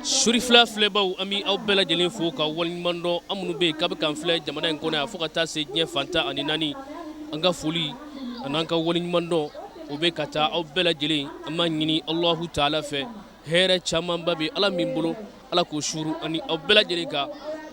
Surifla flebaw ami aw bɛɛ lajɛlen fo ka waliɲuman dɔn an minnu bɛ yen k'a bɛ k'an filɛ jamana in kɔnɔ yan fo ka taa se diɲɛ fantan ani naani an ka foli an'an ka waliɲuman dɔn o bɛ ka taa aw bɛɛ lajɛlen an b'a ɲini Alahu Taala fɛ hɛrɛ camanba bɛ Ala min bolo Ala k'o suru ani aw bɛɛ lajɛlen kan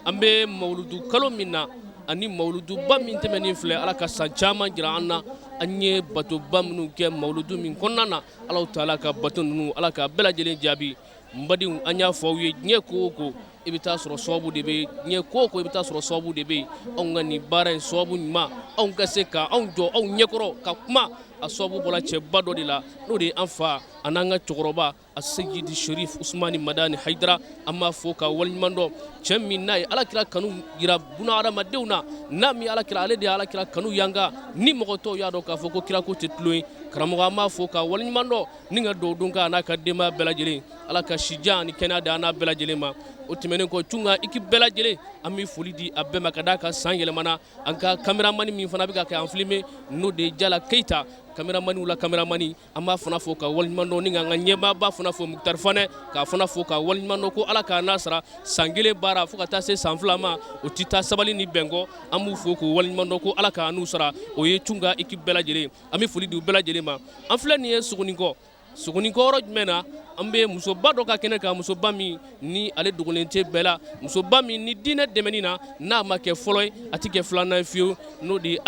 an bɛ mawuludu kalo min na ani mawuluduba min tɛmɛnen filɛ Ala ka san caman jira an na an ye batoba minnu kɛ mawuludu min kɔnɔna na Alahu Taala ka bato ninnu Ala ka bɛɛ lajɛlen jaabi n badenw an y'a fɔ aw ye diɲɛ ko o ko i bɛ taa sɔrɔ sababu de bɛ diɲɛ ko o ko i bɛ taa sɔrɔ sababu de bɛ anw ka nin baara in sababu ɲuman anw ka se ka anw jɔ anw ɲɛkɔrɔ ka kuma a sababu bɔra cɛba dɔ de la n'o de ye an fa a n'an ka cɛkɔrɔba a Seyidi Sherif Usmani Madani Hayidara an b'a fɔ ka waliɲuman dɔn cɛ min n'a ye Alakira kanu jira buna hadamadenw na n'a min Alakira ale de ye Alakira kanu yanga ni mɔgɔ tɔw y'a dɔn k'a fɔ ko kira ko tɛ tulo ye karamɔgɔ an b'a fɔ ka waliɲuman dɔn ni ka dugawu don k'a n'a ka denbaya bɛɛ lajɛlen Ala ka sijan ni kɛnɛya di an n'a bɛɛ lajɛlen ma o tɛmɛnen kɔ tunga équipe bɛɛ lajɛlen an bɛ foli di a bɛɛ ma ka d'a kan san yɛlɛmana an ka caméraman min fana bɛ ka kɛ an filmé n'o de ye Jala Keyita caméraman la caméraman an b'a fana fɔ ka waliɲuman dɔn ni ka n ka ɲɛmaaba fana fɔ Mukutari Fanɛ k'a fana fɔ ka waliɲuman dɔn ko Ala k'a n'a sara san kelen baara fo ka taa se san fila ma o tɛ taa sabali ni bɛnkɔ an b'u fɔ k'o waliɲuman dɔn ko Ala k'a n'u sara o ye tunga équipe bɛɛ lajɛlen an bɛ foli di u bɛɛ lajɛlen ma an filɛ nin ye Sogonikɔ yɔrɔ jumɛn na an bɛ musoba dɔ ka kɛnɛ kan musoba min ni ale dogolen tɛ bɛɛ la musoba min ni diinɛ dɛmɛni na n'a ma kɛ fɔlɔ ye a tɛ kɛ filanan ye fiyewu n'o de ye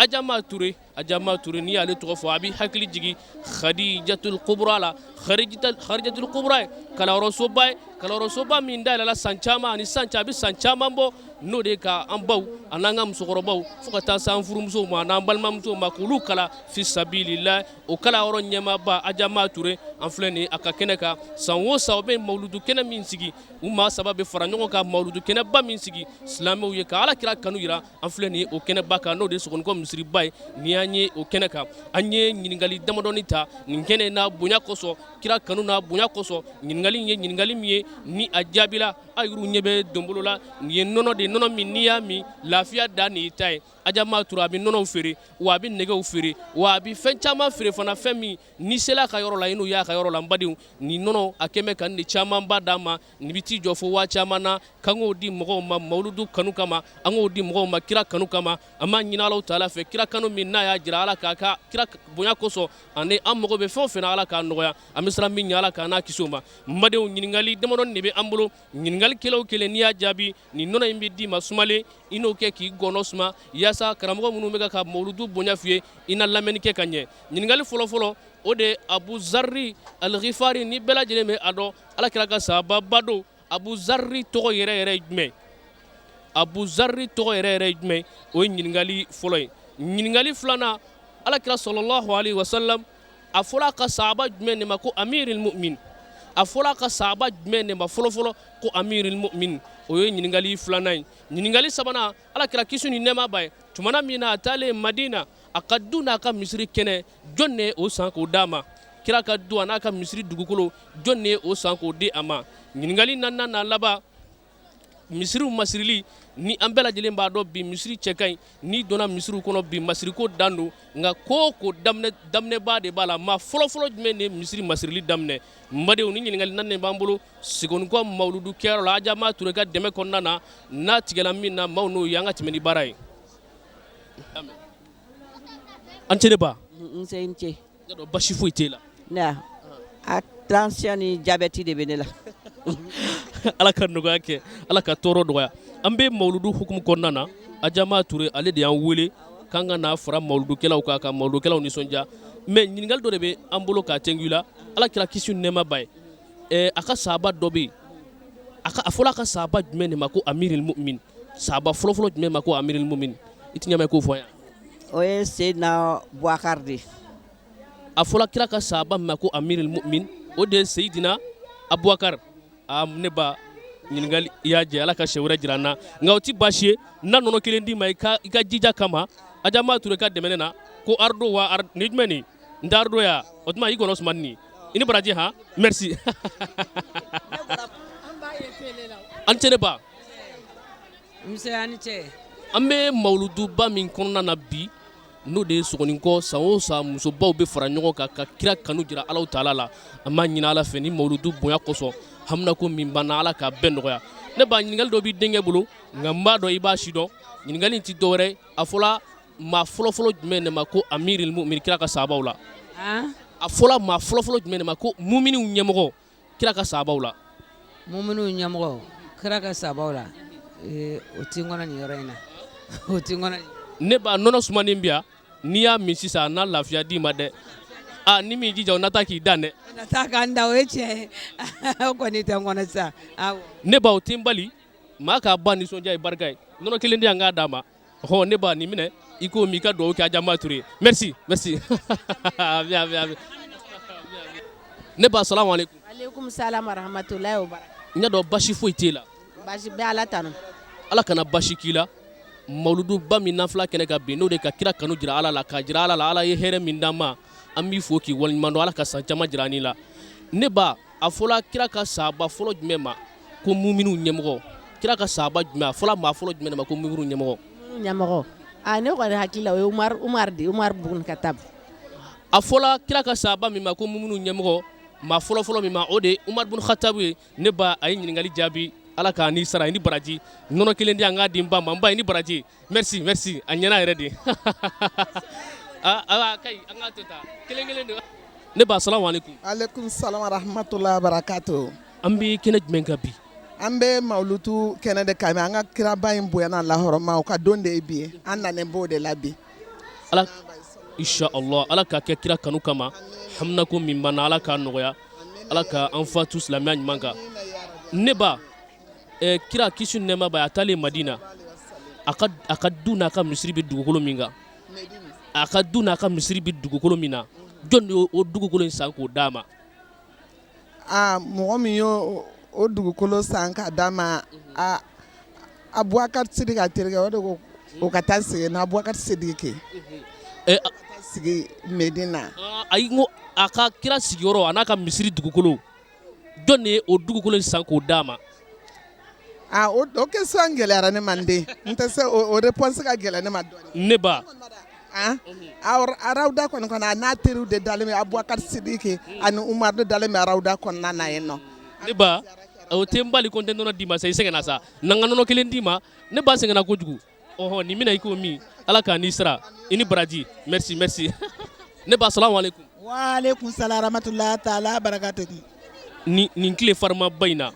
Adjama Touré n'i y'ale tɔgɔ fɔ a bɛ hakili jigin Khadijatul Kubra la Khadijatul Kubra ye kalanyɔrɔsoba min dayɛlɛla san caman ani san a bɛ san caman bɔ n'o de ye ka an baw a n'an ka musokɔrɔbaw fo ka taa se an furumusow ma n'an balimamusow ma k'olu kala fi sabilillahi o kalanyɔrɔ ɲɛmaaba Adjama Touré an filɛ nin ye a ka kɛnɛ kan san o san u bɛ mawuludu kɛnɛ min sigi u maa saba bɛ fara ɲɔgɔn kan mawuludu kɛnɛba min sigi silamɛw ye ka Alakira kanu jira an filɛ nin ye o kɛnɛba kan n'o de ye Sogonikɔ misiriba ye ni an ye o kɛnɛ kan an ye ɲininkali damadɔni ta nin kɛnɛ n'a bonya kosɔn kira kanu n'a bonya kosɔn ɲininkali in ye ɲininkali min ye ni a jaabila a yiriw ɲɛ bɛ donbolo la nin ye nɔnɔ de nɔnɔ min n'i y'a min lafiya da nin y'i ta ye Adjama Touré a bɛ nɔnɔw feere wa a bɛ nɛgɛw feere wa a bɛ fɛn caman feere fana fɛn min ni sela a ka yɔrɔ la i n'o y'a ka yɔrɔ la n badenw nin nɔnɔ a kɛn bɛ ka nin de camanba d'an ma nin bɛ t'i jɔ fo waa caman na k'an k'o di mɔgɔw ma mawuludu kanu kama an k'o di mɔgɔw ma kira kanu kama an b'a ɲini Alahu Taala fɛ kira kanu min n'a y'a jira Ala k'a ka kira bonya kosɔn ani an mago bɛ fɛn o fɛn na Ala k'a nɔgɔya an bɛ siran min ɲɛ Ala k'a n'a kisi o ma n badenw ɲininkali damadɔni de bɛ an bolo ɲininkalikɛla o kelen n'i y'a jaabi nin nɔnɔ in bɛ d'i ma sumalen i n'o kɛ k'i gɔnɔ suma yaasa karamɔgɔ minnu bɛ ka mawuludu bonya f'i ye i na lamɛnni kɛ ka ɲɛ ɲininkali fɔlɔfɔlɔ o de ye Abu Zarri Al-Ghifari ni bɛɛ lajɛlen bɛ a dɔn Alakira ka sahababa don Abu Zarri tɔgɔ yɛrɛ yɛrɛ ye jumɛn Abu Zarri tɔgɔ yɛrɛ yɛrɛ ye jumɛn o ye ɲininkali fɔlɔ ye ɲininkali filanan Alakira sallallahu alaihi wasallam a fɔra a ka sahaba jumɛn de ma ko Amirul Mu'minin a fɔra a ka sahaba jumɛn de ma fɔlɔfɔlɔ ko Amirul Mu'minin o ye ɲininkali filanan ye ɲininkali sabanan Alakira kisi ni nɛɛma b'a ye tumana min na a taalen Madina a ka du n'a ka misiri kɛnɛ jɔn de ye o san k'o d'a ma kira ka du a n'a ka misiri dugukolo jɔn de ye o san k'o di a ma ɲininkali naaninan n'a laban misiriw masirili ni an bɛɛ lajɛlen b'a dɔn bi misiri cɛ ka ɲi n'i donna misiriw kɔnɔ bi masiriko dan don nka ko o ko daminɛbaa de b'a la maa fɔlɔfɔlɔ jumɛn de ye misiri masirili daminɛ n badenw ni ɲininkali naani b'an bolo Sogonikɔ mawuludu kɛyɔrɔ la Adjama Touré ka dɛmɛ kɔnɔna na n'a tigɛla min na maaw n'o ye an ka tɛmɛ ni baara ye an tɛ ne ba n se n cɛ basi foyi t'e la a tension ni diabète de bɛ ne la Ala ka nɔgɔya kɛ Ala ka tɔɔrɔ nɔgɔya an bɛ mawuludu hukumu kɔnɔna na Adjama Touré ale de y'an wele k'an ka n'a fara mawuludukɛlaw kan ka mawuludukɛlaw nisɔndiya mais ɲininkali dɔ de bɛ an bolo k'a tɛnku i la Alakira kisi ni nɛɛma b'a ye a ka sahaba dɔ bɛ yen a fɔra a ka sahaba jumɛn de ma ko Amirul Mu'minin sahaba fɔlɔfɔlɔ jumɛn ma ko Amirul Mu'minin i tɛ ɲɛma k'o fɔ yan o ye Seydina Boubacar de a fɔra kira ka sahaba min ma ko Amirul Mu'minin o de ye Seydina Abubakar ne ba ɲininkali i y'a jɛ Ala ka sɛ wɛrɛ jira an na nka o tɛ baasi ye n'a nɔnɔ kelen d'i ma i ka jija kama Adjama Touré ka dɛmɛ ne na ko ardo wa ni jumɛn nin n tɛ ardo ya o tuma i gɔnɔ sumani nin i ni baraji han merci an tɛ ne ba an bɛ mawuluduba min kɔnɔna na bi n'o de ye sogonikɔ san o san musobaw bɛ fara ɲɔgɔn kan ka kira kanu jira Alahu Taala la an b'a ɲini Ala fɛ ni mawuludu bonya kosɔn haminako min b'an na Ala k'a bɛɛ nɔgɔya ne ba ɲininkali dɔ b'i denkɛ bolo nka n b'a dɔn i b'a si dɔn ɲininkali in tɛ dɔwɛrɛ a fɔla maa fɔlɔfɔlɔ jumɛn de ma ko amiril mu'minin kira ka sahabaw la a fɔla maa fɔlɔfɔlɔ jumɛn de ma ko muminiw ɲɛmɔgɔ kira ka sahabaw la muminiw ɲɛmɔgɔ kira ka sahabaw la o ti n kɔnɔ nin yɔrɔ in na o ti n kɔnɔ ne ba nɔnɔ sumanen bi yan n'i y'a min sisan n'a lafiya d'i ma dɛ ni min jija o na taa k'i dan dɛ na taa k'an da o ye tiɲɛ ye o kɔni tɛ n kɔnɔ sisan ne ba o tɛ n bali maa k'a ba nisɔndiya ye barika ye nɔnɔ kelen di yan k'a d'a ma ne ba nin minɛ i ko min i ka dugawu kɛ Adjama Ture merci ne ba salamu aleykum aleykum salam wa rahmatulahi wa barakatuh n y'a dɔn basi foyi t'e la basi bɛ Ala tanu Ala kana basi k'i la mawuludu ba min nafila kɛnɛ ka bin n'o de ka kira kanu jira Ala la ka jira Ala la Ala ye hɛrɛ min d'an ma an b'i fo k'i waleɲuman dɔn Ala ka san caman jira an la ne ba a fɔla kira ka sahaba fɔlɔ jumɛn ma ko muminiw ɲɛmɔgɔ kira ka sahaba jumɛn a fɔla maa fɔlɔ jumɛn de ma ko muminiw ɲɛmɔgɔ ne kɔni hakili la o ye Umar bun Katab a fɔla kira ka sahaba min ma ko muminiw ɲɛmɔgɔ maa fɔlɔ min ma o de ye Umar bun Khatab ye ne ba a ye ɲininkali jaabi Ala k'a ni sara i ni baraji nɔnɔ kelen di yan k'a di n ba ma n ba i ni baraji merci a ɲɛna yɛrɛ de kayi an k'a to ta kelen de ne ba salamu aleykum aleykum salam wa rahmatulahi wa barakatuh an bɛ kɛnɛ jumɛn kan bi an bɛ mawuludu kɛnɛ de kan an ka kiraba in bonyana lahɔrɔma o ka don de ye bi ye an nanen b'o de la bi Ala inshallah Ala k'a kɛ kira kanu kama haminako min b'an na Ala k'a nɔgɔya Ala ka an fatu silamɛya ɲuman kan ne ba kira kisi ni nɛɛma b'a ye a taalen Madina a ka du n'a ka misiri bɛ dugukolo min kan a ka du n'a ka misiri bɛ dugukolo min na jɔn de y'o dugukolo in san k'o d'a ma mɔgɔ min y'o dugukolo san k'a d'a ma Abubakar Sidiki a terikɛ o de ko o ka taa sigi na Abubakar Sidiki kɛ ka taa sigi Medina ayi n ko a ka kira sigiyɔrɔ a n'a ka misiri dugukolo jɔn de ye o dugukolo in san k'o d'a ma o question gɛlɛyara ne ma n den n tɛ se o réponse ka gɛlɛ ne ma dɔɔni ne ba arawuda kɔni kɔnɔ a n'a teriw de dalen bɛ Abubakar Sidiki ani Umar de dalen bɛ arawuda kɔnɔna na yen nɔ ne ba o tɛ n bali ko n tɛ nɔnɔ d'i ma sa i sɛgɛnna sa na n ka nɔnɔ kelen d'i ma ne ba sɛgɛnna kojugu nin bɛna i k'o min Ala k'a n'i sara i ni baraji merci ne ba salamu aleykum wa aleykum salam rahmatulahi taala barakatuh nin tile farimaba in na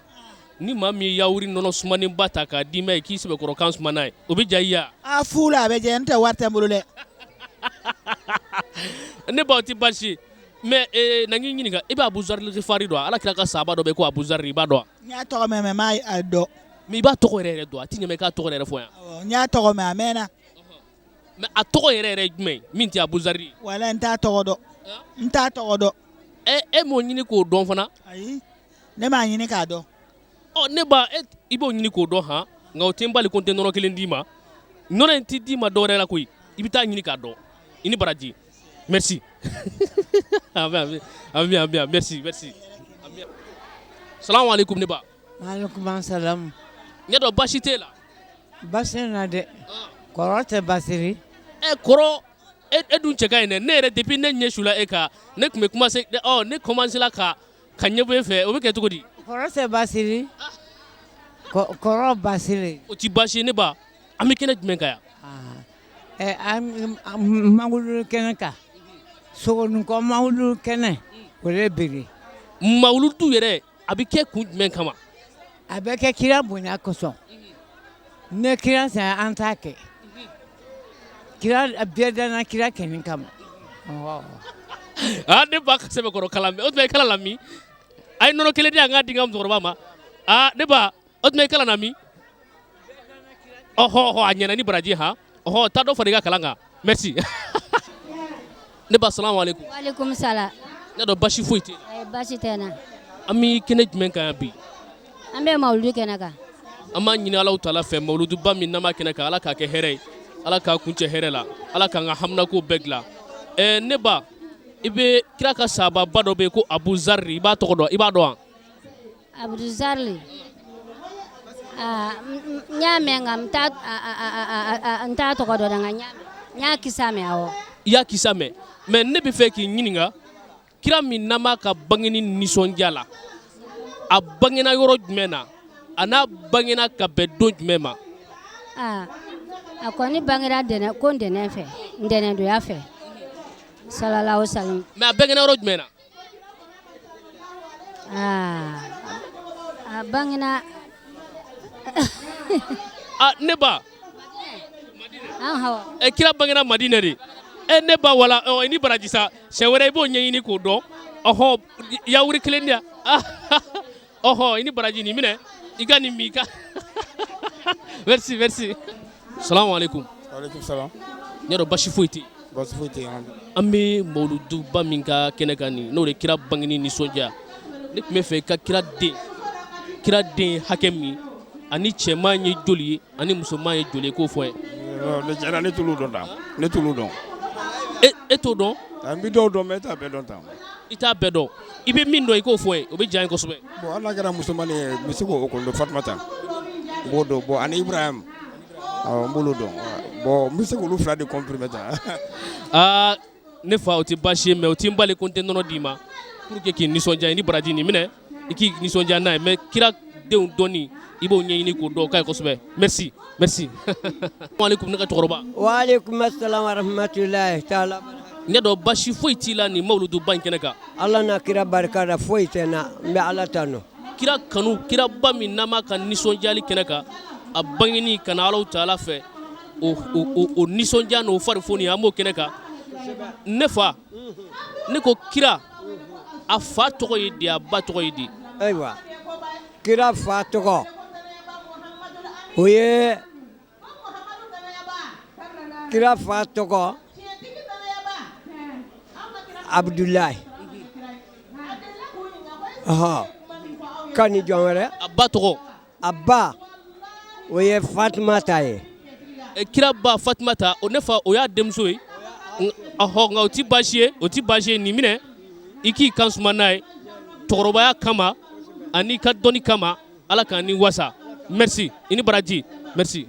ni maa min ye yawuri nɔnɔ sumanen ba ta k'a d'i ma ye k'i sɛbɛkɔrɔkan suma n'a ye o bɛ ja i ya a fu la a bɛ jɛ n tɛ wari tɛ n bolo dɛ ne ba o tɛ baasi ye mais na n k'i ɲininka i bɛ Abuzar Gifari dɔn Ala kira ka sahaba dɔ bɛ ko Abuzar i b'a dɔn n y'a tɔgɔ mɛn mais n m'a dɔn mais i b'a tɔgɔ yɛrɛ dɔn a tɛ ɲɛma i k'a tɔgɔ yɛrɛ fɔ yan n y'a tɔgɔ mɛn a mɛnna mais a tɔgɔ yɛrɛ ye jumɛn min tɛ Abuzar ye wala n t'a tɔgɔ dɔn n t'a tɔgɔ dɔn e m'o ɲini k'o dɔn fana ayi ne m'a ɲini k'a dɔn ne ba i b'o ɲini k'o dɔn han nka o tɛ n bali ko n tɛ nɔnɔ kelen d'i ma nɔnɔ in tɛ d'i ma dɔwɛrɛ la koyi i bɛ taa ɲini k'a dɔn i ni baraji merci amin merci salamu aleykum ne ba aleykum salam n y'a dɔn baasi t'e la basi na dɛ kɔrɔ tɛ basiri kɔrɔ e dun cɛ ka ɲi dɛ ne yɛrɛ depuis ne ɲɛ sula e kan ne tun bɛ commencer ne commencera ka ɲɛbɔ e fɛ o bɛ kɛ cogo di kɔrɔ tɛ basiri kɔrɔ basiri o ti baasi ye ne ba an bɛ kɛnɛ jumɛn kan yan mawuludu kɛnɛ kan sogonikɔ mawuludu kɛnɛ o de biri mawuludu yɛrɛ a bɛ kɛ kun jumɛn kama a bɛ kɛ kira bonya kosɔn ne kira sɛn an t'a kɛ kira bɛɛ danna kira kɛnin kama ne ba ka sɛbɛkɔrɔ kalan mɛn o tuma i kalan la min a ye nɔnɔ kelen di yan k'a di n ka musokɔrɔba ma ne ba o tuma i kalan na min a ɲɛna ni baraji han taa dɔ fara i ka kalan kan merci ne ba salamu aleykum Waleykum salam ne dɔn basi foyi tɛ basi tɛ n na an bɛ kɛnɛ jumɛn kan yan bi an bɛ mawuludu kɛnɛ kan an b'a ɲini Alahu Taala fɛ mawuluduba min n'an b'a kɛnɛ kan Ala k'a kɛ hɛrɛ ye Ala k'a kuncɛ hɛrɛ la Ala k'an ka haminako bɛɛ dilan ne ba i bɛ kira ka sahababa dɔ bɛ yen ko Abuzar i b'a tɔgɔ dɔn i b'a dɔn wa Abuzar n y'a mɛn nka n t'a tɔgɔ dɔn nka n y'a mɛn Nya kisa me awo. I y'a kisa mɛn mais ne bɛ fɛ k'i ɲininka kira min n'a ma ka bangeni nisɔndiya la a bangena yɔrɔ jumɛn na a n'a bangena ka bɛn don jumɛn ma. A kɔni bangera dɛnɛ ko dɛnɛ fɛ dɛnɛ doya fɛ sallallahu alaihi wasallam. mais a bangena yɔrɔ jumɛn na. A bangena ne ba hawa kira bangena Madinɛ de ne ba wala i ni baraji sa siɲɛ wɛrɛ i b'o ɲɛɲini k'o dɔn ɔhɔ yawuri kelen di yan ɔhɔ i ni baraji nin minɛ i ka nin min i ka merci merci. Salamu alaikum. Alaikum salam. N y'a dɔn basi foyi tɛ yen. Basi foyi tɛ yen. An bɛ mawuluduba min ka kɛnɛ kan nin n'o de kira bangeni nisɔndiya ne tun bɛ fɛ i ka kira den hakɛ min ani cɛman ye joli ye ani musoman ye joli ye k'o fɔ n ye. Ne t'olu dɔn tan. Ne t'olu dɔn. E t'o dɔn. N bɛ dɔw dɔn mais i t'a bɛɛ dɔn tan. I t'a bɛɛ dɔn i bɛ min dɔn i k'o fɔ n ye o bɛ diya n ye kosɛbɛ. Bon hali n'a kɛra musomanin ye n bɛ se k'o kɔni dɔn Fatumata n b'o dɔn bon ani Ibrahim n b'olu dɔn bon n bɛ se k'olu 2 de confirmer tan. Ne fa o tɛ baasi ye mais o tɛ n bali ko n tɛ nɔnɔ d'i ma pour que k'i nisɔndiya i ni baraji nin minɛ i k'i nisɔndiya n'a ye mais kira denw dɔnni i b'o ɲɛɲini k'o dɔn o ka ɲi kosɛbɛ merci merci. Waaleykum ne ka cɛkɔrɔba. Waaleykum assalam wa rahmatulahi taala. N y'a dɔn basi foyi t'i la nin mawuluduba in kɛnɛ kan. Ala n'a kira barika da foyi tɛ n na n bɛ Ala tanu. Kira kanu kiraba min n'a ma ka nisɔndiyali kɛnɛ kan a bangeni ka na Alahu taala fɛ o nisɔndiya n'o farifoni an b'o kɛnɛ kan ne fa ne ko kira a fa tɔgɔ ye di a ba tɔgɔ ye di. Ayiwa kira fa tɔgɔ o ye kira fa tɔgɔ Abdulahi kani jɔn wɛrɛ a ba tɔgɔ a ba o ye Fatumata ye. Kira ba Fatumata o ne fa o y'a denmuso ye nka o ti baasi ye nin minɛ i k'i kan suma n'a ye cɛkɔrɔbaya kama ani ka dɔnni kama Ala k'an ni wasa merci i ni baraji merci.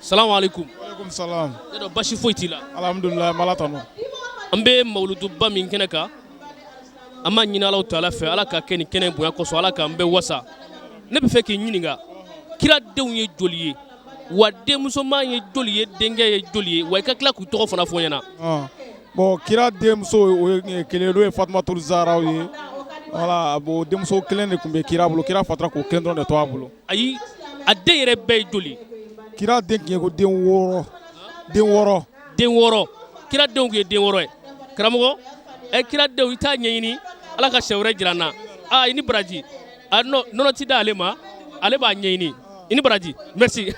Salamu alaikum. Alaikum salam. Ne dɔn basi foyi t'i la. Alhamdulillah Ala tanu. An bɛ mawuluduba min kɛnɛ kan an b'a ɲini Alahu taala fɛ Ala ka kɛ nin kɛnɛ bonya kosɔn Ala k'an bɛɛ wasa ne bɛ fɛ k'i ɲininka kira denw ye joli ye wa denmusoman ye joli ye denkɛ ye joli ye wa i ka tila k'u tɔgɔ fana fɔ n ɲɛna. Bon kira denmuso o ye kelen n'o ye Fatumatul Zahra ye voilà bon denmuso kelen de tun bɛ kira bolo kira fatara k'o kelen dɔrɔn de to a bolo. Ayi a den yɛrɛ bɛɛ ye joli. Kira den tun ye ko den wɔɔrɔ. Den wɔɔrɔ kira denw tun ye den wɔɔrɔ ye karamɔgɔ kira denw i t'a ɲɛɲini Ala ka siɲɛ wɛrɛ jira n na i ni baraji nɔnɔ ti da ale ma ale b'a ɲɛɲini i ni baraji merci.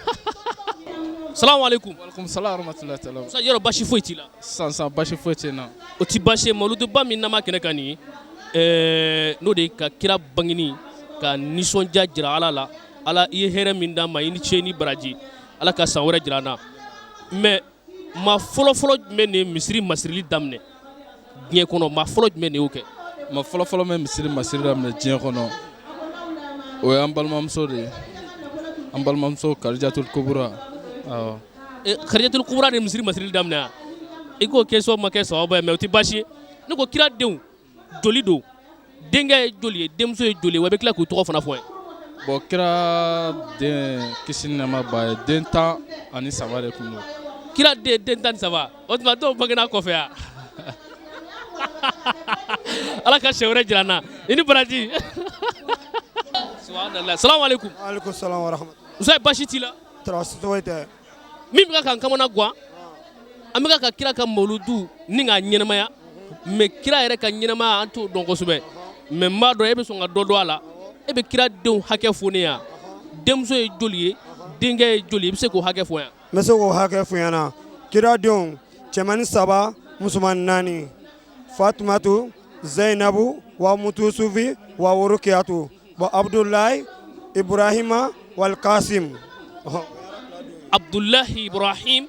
Salamu alaikum. Alaikum salam wa rahmatullahi ta'ala. Sa yɔrɔ basi foyi t'i la. San basi foyi t'i na. O ti basi ye mawuluduba min n'an b'a kɛnɛ kan nin n'o de ye ka kira bangeni ka nisɔndiya jira Ala la Ala i ye hɛrɛ min d'an ma i ni ce i ni baraji Ala ka san wɛrɛ jira an na mais maa fɔlɔfɔlɔ jumɛn de ye misiri masirili daminɛ diɲɛ kɔnɔ maa fɔlɔ jumɛn de y'o kɛ. Maa fɔlɔfɔlɔ min misiri masiri daminɛ diɲɛ kɔnɔ o ye an balimamuso de ye an balimamuso Karijatul Kubura. Karijatul Kubura de ye misiri masirili daminɛ i k'o question ma kɛ sababa ye mais o ti baasi ye ne ko kira denw joli don denkɛ ye joli ye denmuso ye joli ye wa i bɛ tila k'u tɔgɔ fana fɔ n ye. Bon kira den kisi ni nɛɛma b'a ye den 13 de tun don. Kira den 13 o tuma dɔw bangena kɔfɛ yan. Ala ka siɲɛ wɛrɛ jira n na i ni baraji. Salamu alaikum. Alaikum salam wa rahmatulah. Musa basi t'i la. Tɔrɔsi tɔgɔ tɛ. Min bɛ ka kamana gan an bɛ ka kira ka mawuludu ni k'a ɲɛnamaya mais kira yɛrɛ ka ɲɛnamaya an t'o dɔn kosɛbɛ mais n b'a dɔn e bɛ sɔn ka dɔ dɔn a la e bɛ kira denw hakɛ fɔ ne yan denmuso ye joli ye denkɛ ye joli ye i bɛ se k'o hakɛ fɔ yan. N bɛ se k'o hakɛ fɔ ɲɛna kira denw cɛmannin 3 musomannin 4 Fatumatu Zainabu wa Mutusufi wa Worokiyatu wa Abdullahi Ibrahima wal Kasim. Abdullahi Ibrahim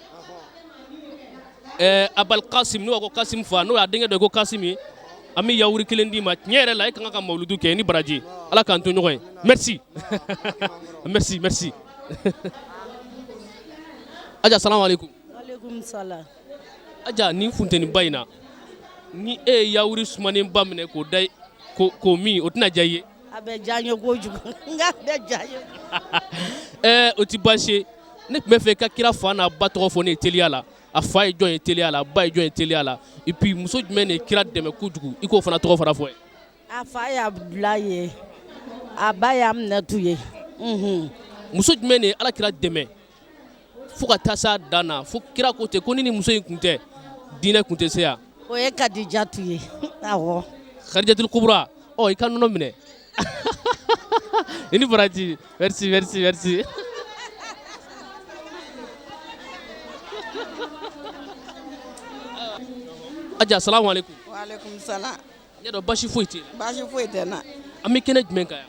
Abal Kasim n'o ko Kasim fa n'o y'a denkɛ dɔ ye ko Kasim ye an bɛ yawuri kelen d'i ma tiɲɛ yɛrɛ la e ka kan ka mawuludu kɛ ni baraji Ala k'an to ɲɔgɔn ye merci merci merci. Aja salamu alaikum. Waalaikum salam. Aja ni funteni ba in na ni e ye yawuri sumanen ba minɛ k'o min o tɛna diya i ye. A bɛ diya n ye kojugu nka a bɛ diya n ye. O ti baasi ye ne tun bɛ fɛ i ka kira fa n'a ba tɔgɔ fɔ ne ye teliya la a fa ye jɔn ye teliya la a ba ye jɔn ye teliya la et puis muso jumɛn de ye kira dɛmɛ kojugu i k'o fana tɔgɔ fana fɔ ye. A fa ye Abudulayi ye a ba ye Aminatu ye. Muso jumɛn de ye Alakira dɛmɛ fo ka taa s'a dan na fo kira ko ten ko ni muso in tun tɛ diinɛ tun tɛ se yan. O ye Kadijatu ye awɔ. Khadijatul Kubra i ka nɔnɔ minɛ i ni baraji merci. Aja salamu alaikum. Waalaikum salam. Ne dɔ basi foyi tɛ yen. Baasi foyi tɛ n na. An bɛ kɛnɛ jumɛn kan yan.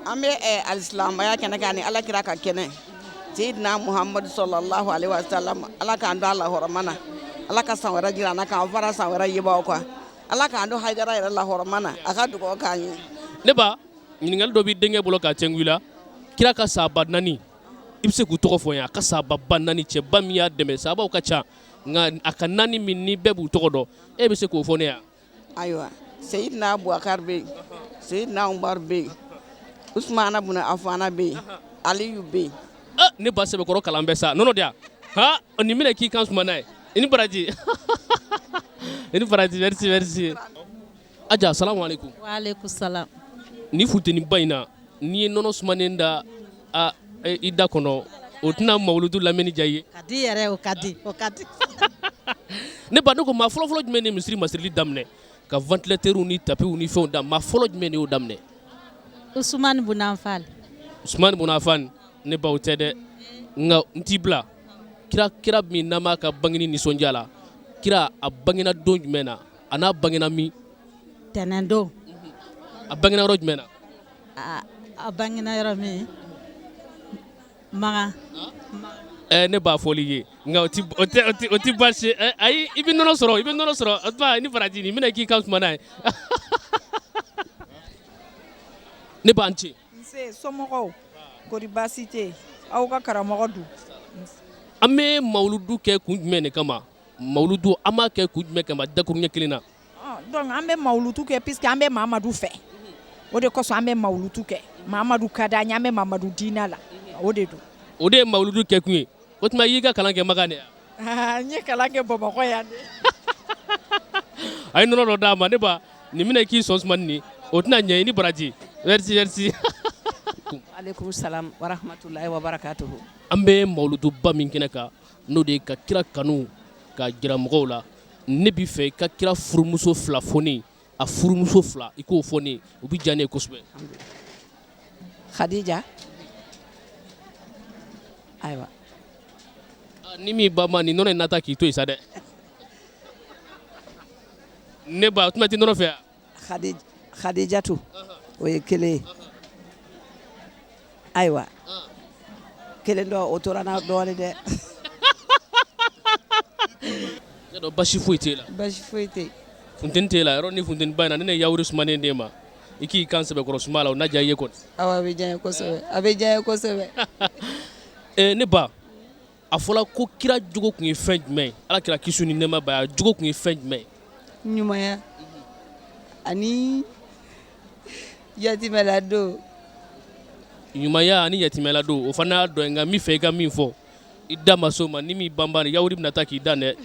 An bɛ alisilamaya kɛnɛ kan ni Alakira ka kɛnɛ. Seydina Muhammadu sallallahu alaihi wasallam. Ala k'an don a lahɔrɔma na. Ala ka san wɛrɛ jira an na k'an fara san wɛrɛ yebaw kan. Ala k'an don Haidara yɛrɛ lahɔrɔma na. A ka dugawu k'an ye. Ne ba ɲininkali dɔ b'i denkɛ bolo k'a cɛngu i la kira ka sahaba 4 i bɛ se k'u tɔgɔ fɔ n ye a ka sahaba 4 cɛba min y'a dɛmɛ sahabaw ka ca nka a ka 4 min ni bɛɛ b'u tɔgɔ dɔn e bɛ se k'o fɔ ne yan. Ayiwa Seydina Abubakar bɛ yen Seydina Umar bɛ yen Usmana bun Afana bɛ yen Aliyu bɛ yen. Ne ba sɛbɛkɔrɔ kalan bɛ sa nɔnɔ di yan nin minɛ k'i kan suma n'a ye i ni baraji i ni baraji merci. Aja salamu alaikum. Waalaikum salam. Ni funteni ba in na n'i ye nɔnɔ sumanen da i da kɔnɔ o tɛna mawuludu lamɛnni diya i ye. Ka di yɛrɛ o ka di. Ne ba ne ko maa fɔlɔ-fɔlɔ jumɛn de misiri masirili daminɛ ka ventilateurs ni tapis ni fɛnw da maa fɔlɔ jumɛn de y'o daminɛ. Usumani Bunafal. Usmani Bunafan ne ba o tɛ dɛ nka n t'i bila kira min n'an b'a ka bangeni nisɔndiya la kira a bangena don jumɛn na a n'a bangena min. Tɛnɛndon. A bangena yɔrɔ jumɛn na. A bangena yɔrɔ min Magan. Ne b'a fɔli ye nka o ti baasi ayi i bɛ nɔnɔ sɔrɔ o tuma ni baraji nin minɛ k'i kan suma n'a ye. Ne b'an ci. Nse somɔgɔw kɔri baasi tɛ yen aw ka karamɔgɔ dun. An bɛ mawuludu kɛ kun jumɛn de kama mawuludu an b'a kɛ kun jumɛn kama dakuruɲɛ kelen na. Donc an bɛ mawuludu kɛ puisque an bɛ Mamadu fɛ o de kosɔn an bɛ mawuludu kɛ Mamadu ka d'an ye an bɛ Mamadu diinɛ la o de don. O de ye mawuludu kɛ kun ye o tuma i y'i ka kalan kɛ Makan de yan. N ye kalan kɛ Bamakɔ yan de. A ye nɔnɔ dɔ d'a ma ne ba nin minɛ k'i sɔn sumani nin o tɛna ɲɛ i ni baraji merci. Aleykum salam wa rahmatulahi wa barakatuhu. An bɛ mawuluduba min kɛnɛ kan n'o de ye ka kira kanu ka jira mɔgɔw la ne b'i fɛ i ka kira furumuso 2 fɔ ne ye a furumuso 2 i k'o fɔ ne ye o bɛ diya ne ye kosɛbɛ. Khadija ayiwa. Ni min ba ma nin nɔnɔ in nata k'i to yen sa dɛ. Ne ba o tuma i tɛ nɔnɔ fɛ yan. Khadijatu o ye kelen ye ayiwa kelen dɔ o tora n'a dɔɔnin dɛ. Ne dɔn basi foyi t'e la. Basi foyi tɛ yen. Funteni t'e la yɔrɔ ni funteni ba in na ne ye yawuri sumanen d'e ma i k'i kan sɛbɛkɔrɔ suma la o na diya i ye kɔni. Awɔ a bɛ diya n ye kosɛbɛ a bɛ diya n ye kosɛbɛ. Ne ba a fɔra ko kira jogo tun ye fɛn jumɛn ye Alakira kisi ni nɛɛma b'a ye a jogo tun ye fɛn jumɛn ye. Ɲumanya ani yatimɛla don. Ɲumanya ani yatimɛla don o fana y'a dɔn ye nka n bɛ fɛ i ka min fɔ i da ma s'o ma ni m'i banban yawuri bɛna taa k'i dan dɛ.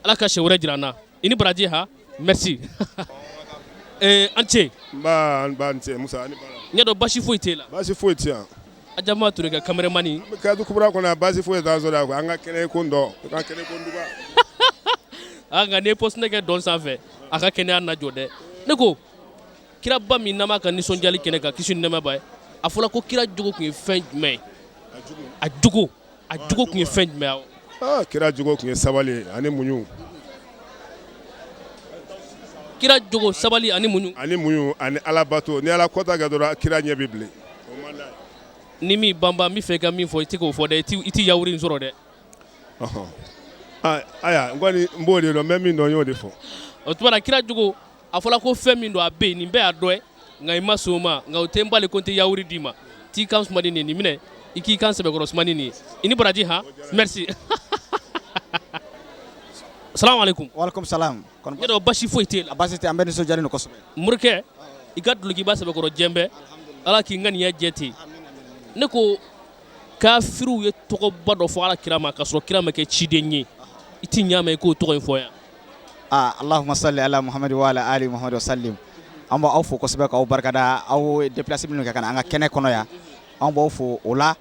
Ala ka sɛ wɛrɛ jira an na i ni baraji ha merci. An cɛ. N b'a n cɛ Musa ani bara. N y'a dɔn basi foyi t'e la. Basi foyi tɛ yan. Adama Ture ka cameraman. An bɛ kɛtu kubura kɔnɔ basi foyi t'an sɔrɔ yan an ka kɛnɛ ko dɔn an ka kɛnɛ ko duba. Nka n'i ye poste kɛ dɔn sanfɛ a ka kɛnɛya na jɔ dɛ. Ne ko kiraba min n'an b'a ka nisɔndiyali kɛnɛ kan kisi ni nɛɛma b'a ye a fɔra ko kira jogo tun ye fɛn jumɛn ye. A jogo tun ye fɛn jumɛn ye. Kira jogo tun ye sabali ani muɲu. Kira jogo sabali ani muɲu. Ani muɲu ani ala bato ni ala kɔta kɛ dɔrɔn kira ɲɛ bɛ bilen. Ni min banban n bɛ fɛ i ka min fɔ i tɛ k'o fɔ dɛ i tɛ yawuri in sɔrɔ dɛ. Aya n kɔni n b'o de dɔn n bɛ min dɔn n y'o de fɔ. O tuma na kira jogo a fɔra ko fɛn min don a bɛ yen nin bɛɛ y'a dɔ ye nka i ma sɔn o ma nka o tɛ n bali ko n tɛ yawuri d'i ma t'i kan suma di nin minɛ i k'i kan sɛbɛkɔrɔ sumani nin ye i ni baraji han merci salamu alaikum Walaikum salam. ne dɔ basi foyi t'e la Basi tɛ an bɛ nisɔndiyalen don kosɛbɛ. morikɛ i ka dulokiba sɛbɛkɔrɔ jɛnbɛ ala k'i ŋaniya jɛ ten ne ko kafiriw ye tɔgɔba dɔ fɔ ala kira ma k'a sɔrɔ kira ma kɛ ciden ye i ti ɲa mɛn i k'o tɔgɔ in fɔ yan Allahumma salli ala Muhammad wa ala ali Muhammad wa sallim. An b'aw fo kosɛbɛ k'aw barikada aw déplacé minnu kɛ ka na an ka kɛnɛ kɔnɔ yan. An b'aw fo o la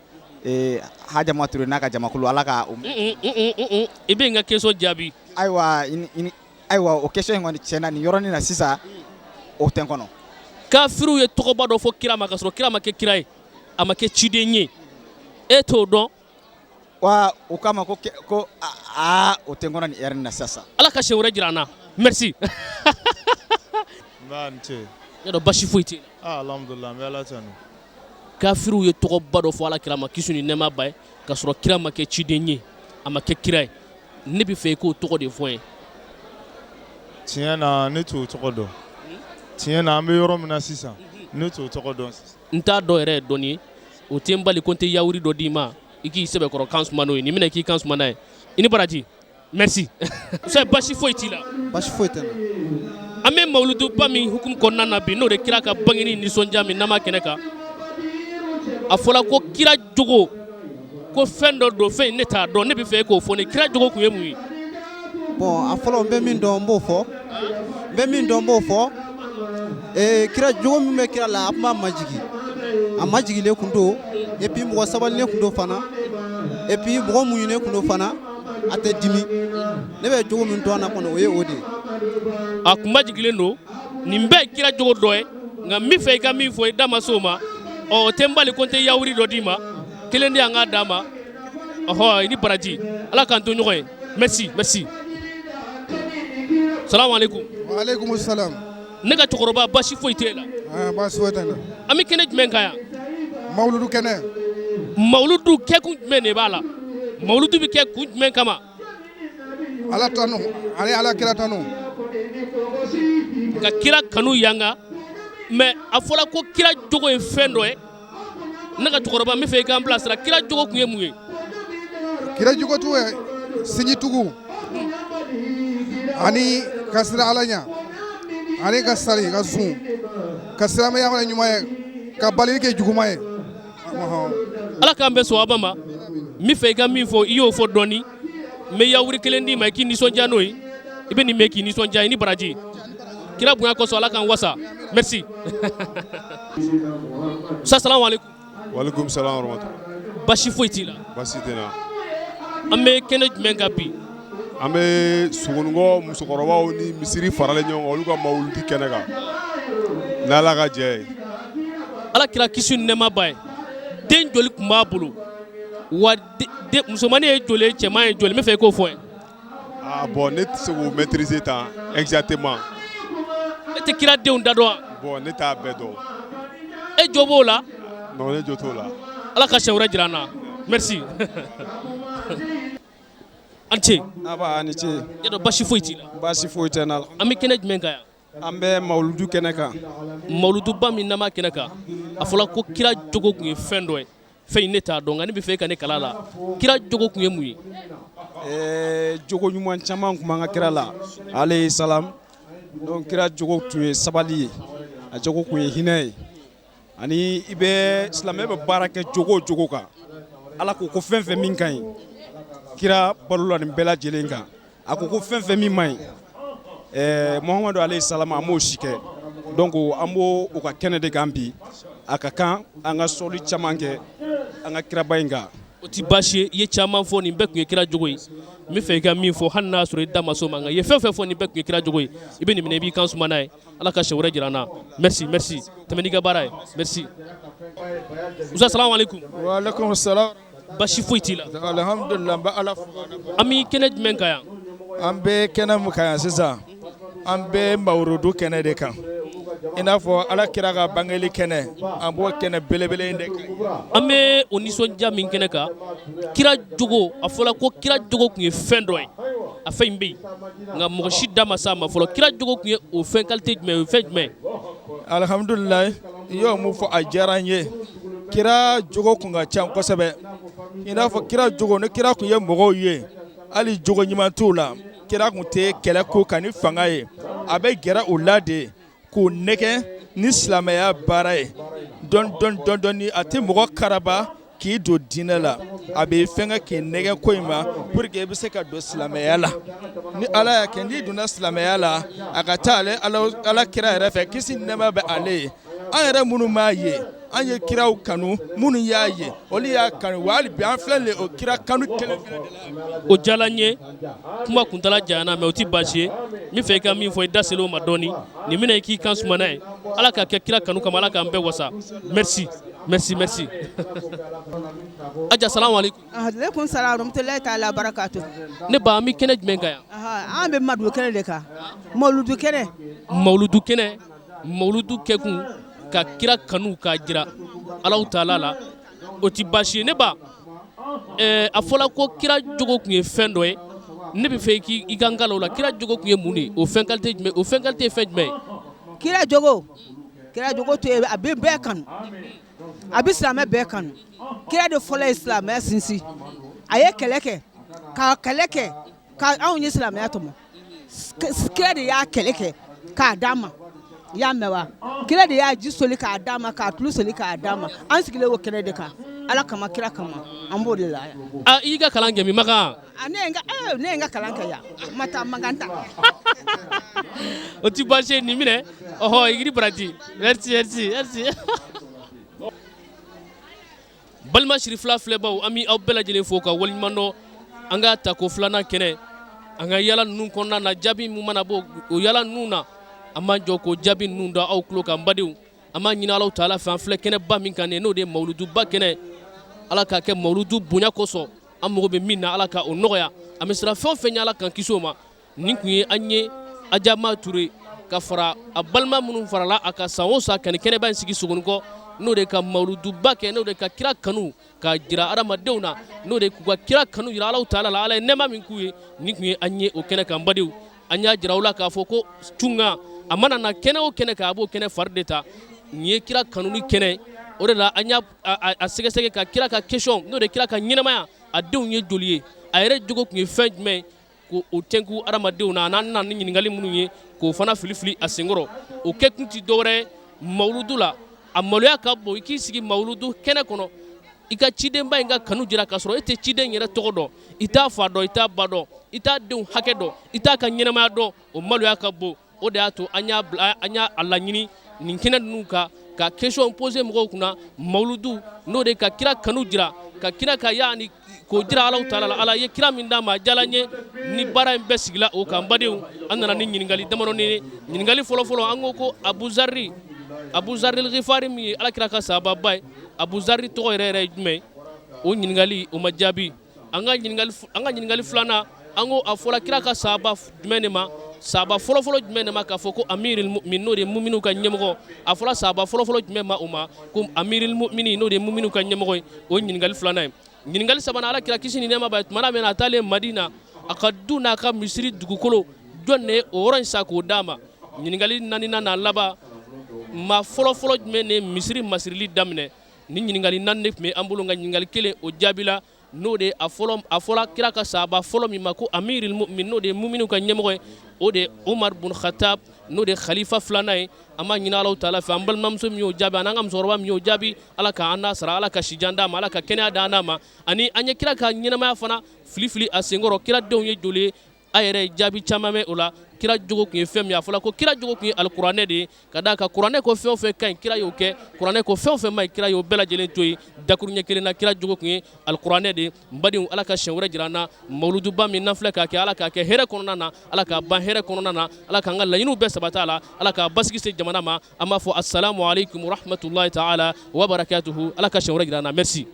Hajama Ture n'a ka jamakulu ala ka i bɛ n ka question jaabi ayiwa o question in kɔni tiɲɛna nin yɔrɔnin na sisan o tɛ n kɔnɔ. kafiriw ye tɔgɔba dɔ fɔ kira ma k'a sɔrɔ kira ma kɛ kira ye a ma kɛ ciden ye e t'o dɔn wa o kama ko o tɛ n kɔnɔ nin heure in na sisan. ala ka siɲɛ wɛrɛ jira an na merci Nba ni ce. ne dɔ basi foyi tɛ Alhamdulillah, n bɛ Ala tanu. kafiriw ye tɔgɔba dɔ fɔ ala kira ma kisi ni nɛɛma ba ye k'a sɔrɔ kira ma kɛ ciden ye a ma kɛ kira ye ne bɛ fɛ i k'o tɔgɔ de fɔ ye Tiɲɛ na ne t'o tɔgɔ dɔn. Tiɲɛ na an bɛ yɔrɔ min na sisan ne t'o tɔgɔ dɔn. n t'a dɔn yɛrɛ ye dɔnni ye o tɛ n bali ko n tɛ yawuri dɔ d'i ma i k'i sɛbɛkɔrɔ kan suma n'o ye nin minɛ k'i kan suma n'a ye i ni baraji merci sɛ basi foyi t'i la Basi foyi tɛ n na. an bɛ mawuluduba min hukumu kɔnɔna na bi n'o de kira ka bangeni nisɔndiya min n'an b'a kɛnɛ kan a fɔra ko kira jogo ko fɛn dɔ don fɛn in ne t'a dɔn ne bɛ fɛ e k'o fɔ ne kira jogo tun ye mun ye Bon a fɔlɔ n bɛ min dɔn n b'o fɔ kira jogo min bɛ kira la a tun b'a majigi a majigilen tun don et puis mɔgɔ sabalilen tun don fana et puis mɔgɔ muɲunen tun don fana a tɛ dimi ne bɛ jogo min dɔn a na kɔnɔ o ye o de ye. a kun majigilen don nin bɛɛ ye kira jogo dɔ ye nka n bɛ fɛ i ka min fɔ i da ma se o ma o tɛ n bali ko n tɛ yawuri dɔ d'i ma kelen de y'an k'a d'a ma ɔhɔ i ni baraji ala k'an to ɲɔgɔn ye merci merci salamu alaikum. Wa alaikum salam. ne ka cɛkɔrɔba basi foyi t'e la Basi foyi tɛ n na. an bɛ kɛnɛ jumɛn kan yan Mawuludu kɛnɛ. mawuludu kɛkun jumɛn de b'a la mawuludu bɛ kɛ kun jumɛn kama Ala tanu ani ala kira tanu. ka kira kanu yanga mais a fɔra ko kira jogo ye fɛn dɔ ye ne ka cɛkɔrɔba n bɛ fɛ i k'an bilasira kira jogo tun ye mun ye Kira jogo tu ye sinjitugu ani ka sira ala ɲɛ ani ka sali ka sun ka silamɛya fana ɲuman ye ka balili kɛ juguman ye. ala k'an bɛ sɔn aba ma n bɛ fɛ i ka min fɔ i y'o fɔ dɔɔni n bɛ yawuri kelen d'i ma i k'i nisɔndiya n'o ye i bɛ nin mɛn k'i nisɔndiya i ni baraji kira bonya kosɔn ala k'an wasa merci salamu alaikum. Walaikum salam wa rahmatulah. basi foyi t'i la Basi tɛ n na. an bɛ kɛnɛ jumɛn kan bi An bɛ sugununkɔ musokɔrɔbaw ni misiri faralen ɲɔgɔn kan olu ka mawuludi kɛnɛ kan n'ala ka jɛ ye. ala kira kisi ni nɛɛma ba ye den joli tun b'a bolo wa musomannin ye joli ye cɛman ye joli n bɛ fɛ i k'o fɔ ye. Bon ne tɛ se k'o maîtriser tan exactement. e tɛ kira denw da dɔn wa. Bon ne t'a bɛɛ dɔn. e jo b'o la. Non ne jo t'o la. ala ka siɲɛ wɛrɛ jira an na merci. an ce. Aba ani ce. yadɔ basi foyi t'i la. Basi foyi tɛ n na. an bɛ kɛnɛ jumɛn kan yan. An bɛ mawuludu kɛnɛ kan. mawuluduba min n'an b'a kɛnɛ kan a fɔra ko kira jogo tun ye fɛn dɔ ye fɛn in ne t'a dɔn nka ne bɛ fɛ e ka ne kala la kira jogo tun ye mun ye. Jogo ɲuman caman tun b'an ka kira la alayhi salam donc kira jogo tun ye sabali ye a jogo tun ye hinɛ ye ani i bɛ silamɛ bɛ baara kɛ jogo o jogo kan ala ko ko fɛn fɛn min ka ɲi kira balola nin bɛɛ lajɛlen kan a ko ko fɛn fɛn min man ɲi Muhamadu alayhi salam an m'o si kɛ donc an b'o ka kɛnɛ de kan bi a ka kan an ka sɔli caman kɛ an ka kiraba in kan. o ti baasi ye i ye caman fɔ nin bɛɛ tun ye kira jogo ye n bɛ fɛ i ka min fɔ hali n'a y'a sɔrɔ i da ma s'o ma nka i ye fɛn fɛn fɔ nin bɛɛ tun ye kira jogo ye i bɛ nin minɛ i b'i kan suma n'a ye ala ka siɲɛ wɛrɛ jira an na merci merci tɛmɛ n'i ka baara ye merci. Usa salamu alaikum. Wa alaikum salam. Basi foyi t'i la. Alhamdulillah n bɛ Ala fo. An bɛ kɛnɛ jumɛn kan yan. An bɛ kɛnɛ mun kan yan sisan an bɛ mawuludu kɛnɛ de kan i n'a fɔ ala kira ka bangeli kɛnɛ an b'o kɛnɛ belebele in de kan. An bɛ o nisɔndiya min kɛnɛ kan kira jogo a fɔra ko kira jogo tun ye fɛn dɔ ye a fɛn in bɛ yen nka mɔgɔ si da ma s'a ma fɔlɔ kira jogo tun ye o fɛn qualité jumɛn o ye fɛn jumɛn. Alhamdulillah i y'o mun fɔ a diyara n ye kira jogo kun ka ca kosɛbɛ i n'a fɔ kira jogo ni kira kun ye mɔgɔw ye hali jogo ɲuman t'u la kira kun tɛ kɛlɛ ko kan ni fanga ye a bɛ gɛrɛ u la de k'u nɛgɛ ni silamɛya baara ye dɔɔni a tɛ mɔgɔ karaba k'i don diinɛ la a bɛ fɛn kɛ k'i nɛgɛ ko in ma pour que i bɛ se ka don silamɛya la ni ala y'a kɛ n'i donna silamɛya la a ka taa ala kira yɛrɛ fɛ kisi nɛɛma bɛ ale ye an yɛrɛ minnu m'a ye an ye kiraw kanu minnu y'a ye olu y'a kanu wa hali bi an filɛ le o kira kanu kelen fɛnɛ de la. O diyala n ye kuma kuntala janyana mɛ o tɛ baasi ye n bɛ fɛ i ka min fɔ i da selen o ma dɔɔni nin bɛna i k'i kan suma n'a ye ala k'a kɛ kira kanu kama ala k'an bɛɛ wasa merci. Aja salamu alaikum. Alaikum salam warahmatullahi ta'ala barakatuh. Ne ba an bɛ kɛnɛ jumɛn kan yan. An bɛ madu kɛnɛ de kan mawludu kɛnɛ. Mawludu kɛkun ka kira kanu k'a jira Alahu Taala la o tɛ baasi ye ne ba a fɔla ko kira jogo tun ye fɛn dɔ ye ne bɛ fɛ i ka n kala o la kira jogo tun ye mun de ye o fɛn qualité jumɛn o fɛn qualité ye fɛn jumɛn ye. Kira jogo to ye a bɛ bɛɛ kanu a bɛ silamɛ bɛɛ kanu kira de fɔlɔ ye silamɛya sinsin a ye kɛlɛ kɛ ka kɛlɛ kɛ ka anw ye silamɛya tɔmɔ kira de y'a kɛlɛ kɛ k'a d'a ma i y'a mɛn wa kira de y'a ji soli k'a d'a ma k'a tulu soli k'a d'a ma an sigilen o kɛnɛ de kan ala kama kira kama an b'o de la yan. I y'i ka kalan kɛ min Makan. Ne ye n ka kalan kɛ yan ma taa Makan ta. O tɛ baasi ye nin minɛ ɔhɔ Igiri Barati merci. Balima siri fila filɛbaw an bɛ aw bɛɛ lajɛlen fo ka waleɲuman dɔn an ka ta ko filanan kɛnɛ an ka yala ninnu kɔnɔna na jaabi min mana bɔ o yala ninnu na an b'an jɔ k'o jaabi ninnu da aw tulo kan badenw an b'a ɲini Alahu Taala fɛ an filɛ kɛnɛba min kan n'o de ye mawuluduba kɛnɛ ala k'a kɛ mawuludu bonya kosɔn an mago bɛ min na ala ka o nɔgɔya an bɛ siran fɛn o fɛn ɲɛ ala kan kisi o ma nin kun ye an ye Ajama Ture ka fara a balima minnu farala a ka san o san ka nin kɛnɛba in sigi Sogonikɔ n'o de ka mawuluduba kɛ n'o de ka kira kanu ka jira adamadenw na n'o de k'u ka kira kanu jira Alahu Taala la ala ye nɛɛma min k'u ye nin kun ye an ye o kɛnɛ kan badenw an y'a jira u la k'a fɔ ko tunga a mana na kɛnɛ o kɛnɛ kan a b'o kɛnɛ fari de ta nin ye kira kanu ni kɛnɛ o de la an y'a sɛgɛsɛgɛ ka kira ka question n'o de kira ka ɲɛnamaya a denw ye joli ye a yɛrɛ jogo tun ye fɛn jumɛn k'o tɛnku adamadenw na n'an nana ni ɲininkali minnu ye k'o fana filifili a senkɔrɔ o kɛ kun tɛ dɔwɛrɛ ye mawuludu la a maloya ka bon i k'i sigi mawuludu kɛnɛ kɔnɔ i ka cidenba in ka kanu jira k'a sɔrɔ e tɛ ciden yɛrɛ tɔgɔ dɔn i t'a fa dɔn i t'a ba dɔn i t'a denw hakɛ dɔn i t'a ka ɲɛnamaya dɔn o maloya ka bon o de y'a to an y'a laɲini nin kɛnɛ ninnu kan ka question poser mɔgɔw kunna mawuludu n'o de ka kira kanu jira ka kira ka yani k'o jira Alahu Taala la ala ye kira min d'a ma a diyala n ye ni baara in bɛɛ sigila o kan badenw an nana ni ɲininkali damadɔni ye ɲininkali fɔlɔfɔlɔ an ko ko Abu Zarri Ghifari min ye alakira ka sahababa ye Abu Zarri tɔgɔ yɛrɛ ye jumɛn o ɲininkali o ma jaabi an ka ɲininkali filanan an ko a fɔra kira ka sahaba jumɛn de ma sahaba fɔlɔfɔlɔ jumɛn de ma k'a fɔ ko amiril mu'minin n'o de ye muminiw ka ɲɛmɔgɔ a fɔra sahaba fɔlɔfɔlɔ jumɛn ma o ma ko amiril mu'minin n'o de ye muminiw ka ɲɛmɔgɔ ye o ye ɲininkali filanan ye ɲininkali sabanan alakira kisi ni nɛɛma b'a ye tumana min na a taalen Madina a ka du n'a ka misiri dugukolo jɔn de ye o yɔrɔ in san k'o d'a ma ɲininkali naaninan n'a laban maa fɔlɔfɔlɔ jumɛn de ye misiri masirili daminɛ ni ɲininkali naani de tun bɛ an bolo nka ɲininkali kelen o jaabila n'o de a fɔra kira ka sahaba fɔlɔ min ma ko amiril mu'minin n'o de ye muminiw ka ɲɛmɔgɔ ye o de ye Umar bun Khattab n'o de ye khalifa filanan ye an b'a ɲini Alahu Taala fɛ an balimamuso min y'o jaabi ani an ka musokɔrɔba min y'o jaabi ala ka an n'a sara ala ka sijan d'a ma ala ka kɛnɛya d'an ma ani an ye kira ka ɲɛnamaya fana filifili a senkɔrɔ kira denw ye joli ye a yɛrɛ ye jaabi caman mɛn o la kira jogo tun ye fɛn min ye a fɔra ko kira jogo tun ye alikuranɛ de ye ka d'a kan kuranɛ ko fɛn o fɛn ka ɲi kira y'o kɛ kuranɛ ko fɛn o fɛn ma ɲi kira y'o bɛɛ lajɛlen to yen dakuru ɲɛ kelen na kira jogo tun ye alikuranɛ de ye n badenw ala ka siɲɛ wɛrɛ jira an na mawuluduba min n'an filɛ k'a kɛ ala k'a kɛ hɛrɛ kɔnɔna na ala k'a ban hɛrɛ kɔnɔna na ala k'an ka laɲiniw bɛɛ sabati a la ala k'a basigi se jamana ma an b'a fɔ assalamu alaikum warahmatullahi ta'ala wa barakatuhu ala ka siɲɛ wɛrɛ jira an na merci